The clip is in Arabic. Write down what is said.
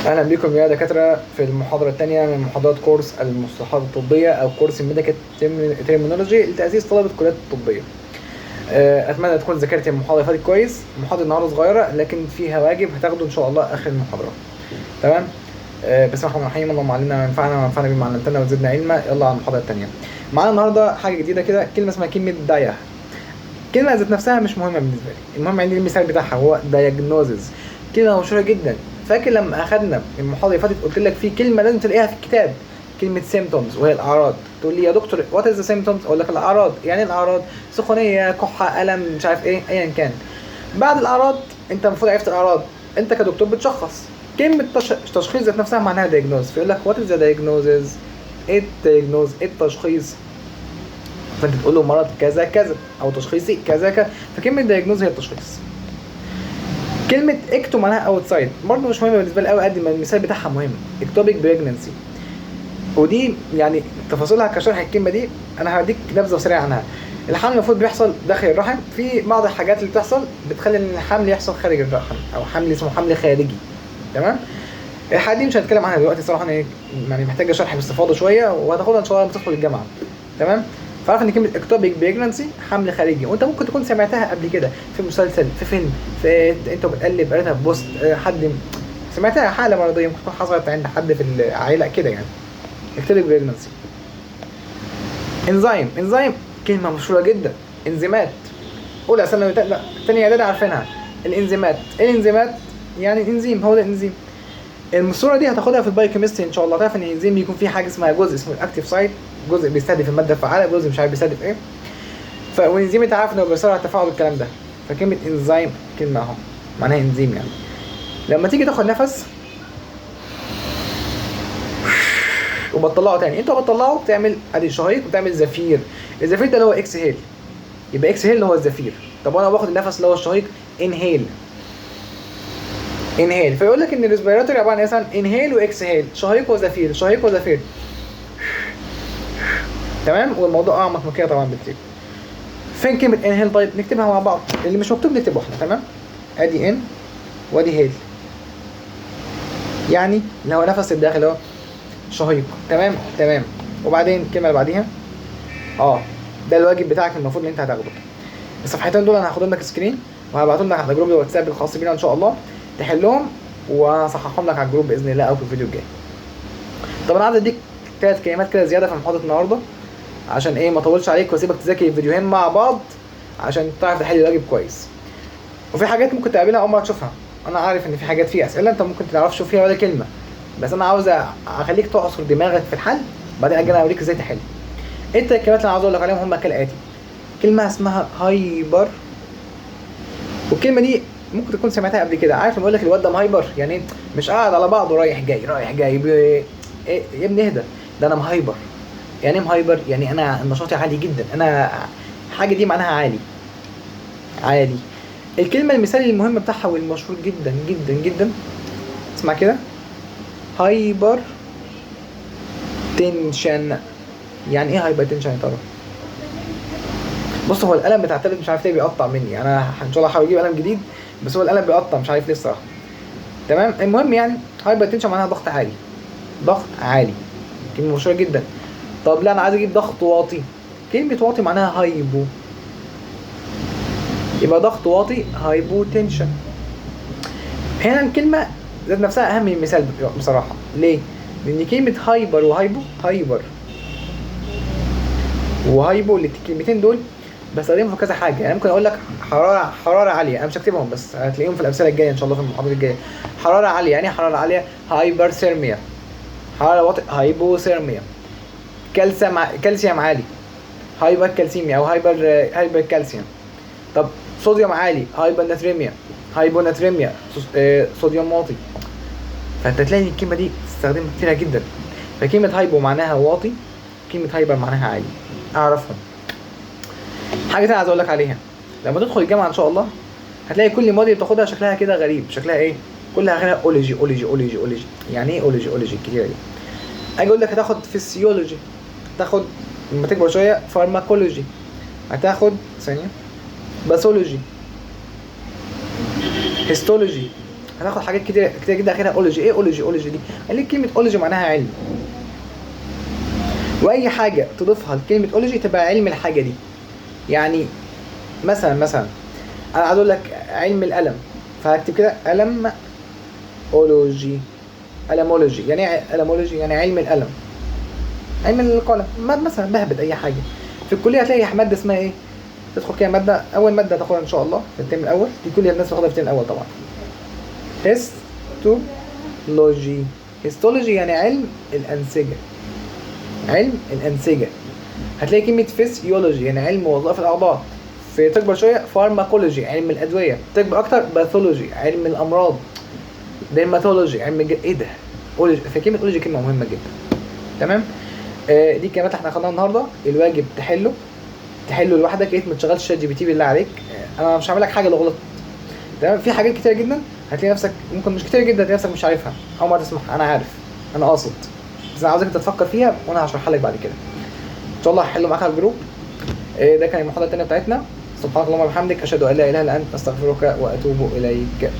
اهلا بكم يا دكاتره في المحاضره الثانيه من محاضرات كورس المصطلحات الطبيه او كورس الميديكال ترمينولوجي لتاسيس طلبه الكليات الطبيه. اتمنى تكون ذاكرت المحاضره اللي فاتت كويس. المحاضره النهارده صغيره لكن فيها واجب هتاخده ان شاء الله اخر المحاضره. تمام. بسم الله الرحمن الرحيم. اللهم علمنا ما ينفعنا وانفعنا بما علمتنا وزدنا علما. يلا على المحاضره الثانيه. معانا النهارده حاجه جديده كده، كلمه اسمها كلمه دايا. كلمه ذات نفسها مش مهمه بالنسبه لي، المهم عندي المثال بتاعها هو دايجنوزز. كلمه مشهوره جدا. فاكر لما اخدنا المحاضره اللي فاتت قلت لك في كلمه لازم تلاقيها في الكتاب، كلمه سيمتومز وهي الاعراض. تقول لي يا دكتور وات از ذا سيمتومز؟ اقول لك الاعراض. يعني الاعراض سخونيه، كحه، الم، مش عارف ايه، ايا كان. بعد الاعراض انت المفروض عرفت الاعراض، انت كدكتور بتشخص. كلمه تشخيص ذات نفسها معناها دايجنوز. فيقول لك وات از ذا دايجنوزز؟ ايه الدايجنوز؟ ايه التشخيص؟ فانت تقول له مرض كذا كذا او تشخيصي كذا كذا. فكلمه دايجنوز هي التشخيص. كلمه اكتو معناها اوتسايد، برضه مش مهمه بالنسبه لي قوي قد ما المثال بتاعها مهم. اكتوبيك بريجننسي، ودي يعني تفاصيلها كشرح الكلمه دي انا هديك نبذه سريعه عنها. الحمل المفروض بيحصل داخل الرحم، في بعض الحاجات اللي بتحصل بتخلي ان الحمل يحصل خارج الرحم او حمل اسمه حمل خارجي. تمام. الحاجه دي مش هنتكلم عنها دلوقتي صراحه، يعني محتاجه شرح باستفاضه شويه وهتاخدها ان شاء الله لما تدخل الجامعه. تمام. فعرف ان كلمه اكتوبيك بريجننسي حمل خارجي، وانت ممكن تكون سمعتها قبل كده في مسلسل، في فيلم، في انت بتقلب قريتها في بوست، حد سمعتها، حاله مرضيه ممكن تكون حصلت عند حد في العائله كده يعني. اكتوبيك بريجننسي. انزيم كلمه مشهوره جدا. انزيمات اولى سنه ثانيه اعدادي عارفينها. الانزيمات، الانزيمات يعني انزيم، هو ده الانزيم. المصوره دي هتاخدها في البايوكيمستري ان شاء الله. تعرف ان الانزيم بيكون فيه حاجه اسمها جزء اسمه الاكتيف سايت، جزء بيستهدف الماده الفعاله، جزء مش عارف بيستهدف ايه. والانزيم انت عارف انه بيسرع التفاعل والكلام ده. فكلمه انزيم كلمه اهو معناها انزيم يعني. لما تيجي تاخد نفس وبتطلعه تاني، انت بتطلعه بتعمل ادي شهيق وبتعمل زفير. الزفير ده اللي هو اكسهيل، يبقى اكسهيل اللي هو الزفير. طب وانا باخد النفس اللي هو الشهيق انهيل. انهيل، فيقول لك ان الريسبيراتوري عباره عن مثلا انهيل واكسهيل، شهيق وزفير، شهيق وزفير. تمام. والموضوع اعمق من كده طبعا بكتير. فين كلمه انهيل؟ طيب نكتبها مع بعض، اللي مش مكتوب نكتبه احنا. تمام. ادي ان وادي هيل، يعني اللي هو نفس الداخل اهو شهيق. تمام تمام. وبعدين الكلمه اللي بعديها ده الواجب بتاعك المفروض ان انت هتاخده. الصفحتين دول انا هاخدهم لك سكرين وهبعتهم لك على جروب الواتساب الخاص بينا ان شاء الله تحلهم، وهصححهم لك على الجروب باذن الله او في الفيديو الجاي. طب انا عايز اديك 3 كلمات كده زياده في محاضره النهارده عشان ايه ما اطولش عليك واسيبك تذاكر الفيديوهين مع بعض عشان تعرف تحل الواجب كويس. وفي حاجات ممكن تقابلها اول مره تشوفها، انا عارف ان في حاجات فيها اسئله انت ممكن تعرفش تشوف فيها ولا كلمه، بس انا عاوز اخليك تعصر دماغك في الحل بعدين اجي انا اوريك ازاي تحل. انت الكلمات اللي انا عاوز اقول لك عليهم هم كالاتي. كلمه اسمها هايبر، والكلمه دي ممكن تكون سمعتها قبل كده. عارف لما اقول لك الواد ده مهايبر، يعني مش قاعد على بعضه رايح جاي رايح جاي إيه يا ابني اهدى، ده انا مهايبر. يعني ايه مهايبر؟ يعني انا نشاطي عالي جدا، انا حاجه دي معناها عالي عالي. الكلمه المثالي المهم بتاعها والمشهور جدا جدا جدا، اسمع كده، هايبر تنشن. يعني ايه هايبر تنشن يا ترى؟ بص، هو القلم بتاع التابلت مش عارف ليه بيقطع مني، انا ان شاء الله هحاول اجيب قلم جديد، بس هو القلم بيقطع مش عارف ليه الصراحه. تمام. المهم يعني هايبر تنشن معناها ضغط عالي، ضغط عالي، كلمه مشهوره جدا. طب لا انا عايز اجيب ضغط واطي، كلمه واطي معناها هايبو، يبقى ضغط واطي هايبو تنشن. هنا الكلمه ذات نفسها اهم من المثال بصراحه. ليه؟ لان كلمه هايبر وهايبو، هايبر وهايبو الكلمتين دول بستخدمهم في كذا حاجه. يعني ممكن اقول لك حراره عاليه، انا مش هكتبهم بس هتلاقيهم في الامثله الجايه ان شاء الله في المحاضرات الجايه. حراره عاليه، يعني حراره عاليه هايبرثيرميا. حراره واطيه هايبوثيرميا. كالسيوم عالي هايبر كالسيميا او هايبر كالسيوم. طب صوديوم عالي هايبر ناتريميا، هايبوناتريميا، صوديوم واطي. فانت تلاقي الكلمه دي تستخدمها كتير جدا. فكلمه هايبو معناها واطي، كلمه هايبر معناها عالي، اعرفهم. حاجه تانية عايز اقول لك عليها، لما تدخل الجامعه ان شاء الله هتلاقي كل ماضي بتاخدها شكلها كده غريب. شكلها ايه؟ كلها غير اولوجي اولوجي اولوجي اولوجي. يعني ايه اولوجي اولوجي الكتيره دي؟ اجي اقول لك هتاخد فيسيولوجي، هتاخد لما تكبر شويه فارماكولوجي، هتاخد ثانيه باثولوجي، هيستولوجي، هتاخد حاجات كتير كتير جدا اخرها اولوجي. ايه اولوجي دي؟ قال لك كلمه اولوجي معناها علم، واي حاجه تضيفها لكلمه اولوجي تبقى علم الحاجه دي. يعني مثلا انا عايز اقول لك علم القلم، فهكتب كده قلم اولوجي، قلمولوجي. يعني ايه قلمولوجي؟ يعني علم القلم، علم القلم. مثلا بهبد اي حاجه. في الكليه هتلاقي ماده اسمها ايه، تدخل كده ماده، اول ماده هتاخدها ان شاء الله في الترم الاول، دي كل الناس بتاخدها في الترم الاول طبعا، هيستولوجي. هيستولوجي يعني علم الانسجه، علم الانسجه. هتلاقي كلمه فيسيولوجي يعني علم وظائف الاعضاء. في تكبر شويه فارماكولوجي علم الادويه. تكبر اكتر باثولوجي علم الامراض. ديرماتولوجي علم ايه ده، اولوجي. فكلمه اولوجي كلمه مهمه جدا. تمام. دي الكلمات اللي احنا اخدناها النهارده. الواجب تحله لوحدك، ما تشغلش شات جي بي تي بالله عليك. انا مش هعمل لك حاجه لو غلطت. تمام. في حاجات كتيره جدا هتلاقي نفسك، ممكن مش كتير جدا، هتلاقي نفسك مش عارفها او ما تسمعها. انا عارف، انا قاصد، بس انا عاوزك انت تفكر فيها وانا هشرحها لك بعد كده ان شاء الله. هحله معاك على الجروب. ده كان المحاضره الثانيه بتاعتنا. سبحانك اللهم وبحمدك، اشهد ان لا اله الا انت، استغفرك واتوب اليك.